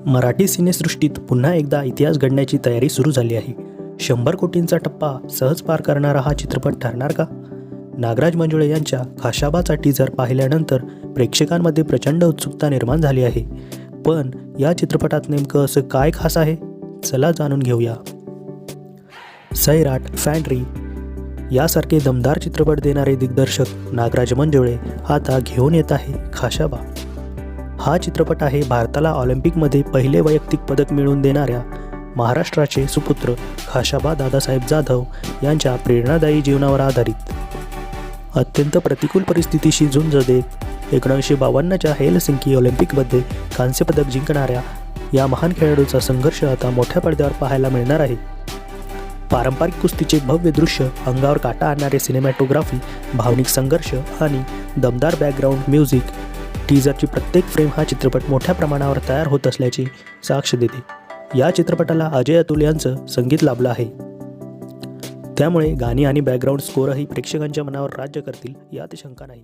मराठी सिनेसृष्टीत पुन्हा एकदा इतिहास घडण्याची तयारी सुरू झाली आहे. 100 कोटींचा टप्पा सहज पार करणारा हा चित्रपट ठरणार का? नागराज मंजुळे यांच्या खाशाबाचा टीझर पाहिल्यानंतर प्रेक्षकांमध्ये प्रचंड उत्सुकता निर्माण झाली आहे. पण या चित्रपटात नेमकं असं काय खास आहे? चला जाणून घेऊया. सैराट, फॅन्ड्री यासारखे दमदार चित्रपट देणारे दिग्दर्शक नागराज मंजुळे आता घेऊन येत आहे खाशाबा. हा चित्रपट आहे भारताला ऑलिम्पिकमध्ये पहिले वैयक्तिक पदक मिळवून देणाऱ्या महाराष्ट्राचे सुपुत्र खाशाबा दादासाहेब जाधव यांच्या प्रेरणादायी जीवनावर आधारित. अत्यंत प्रतिकूल परिस्थितीशी झुंज देत 1952च्या हेलसिंकी ऑलिम्पिकमध्ये कांस्यपदक जिंकणाऱ्या या महान खेळाडूचा संघर्ष आता मोठ्या पडद्यावर पाहायला मिळणार आहे. पारंपरिक कुस्तीचे भव्य दृश्य, अंगावर काटा आणणारे सिनेमॅटोग्राफी, भावनिक संघर्ष आणि दमदार बॅकग्राऊंड म्युझिक, टीझरची प्रत्येक फ्रेम हा चित्रपट मोठ्या प्रमाणावर तयार होत असल्याची साक्ष देते. या चित्रपटाला अजय अतुल यांचं संगीत लाभलं आहे. त्यामुळे गाणी आणि बॅकग्राऊंड स्कोअरही प्रेक्षकांच्या मनावर राज्य करतील यात शंका नाही.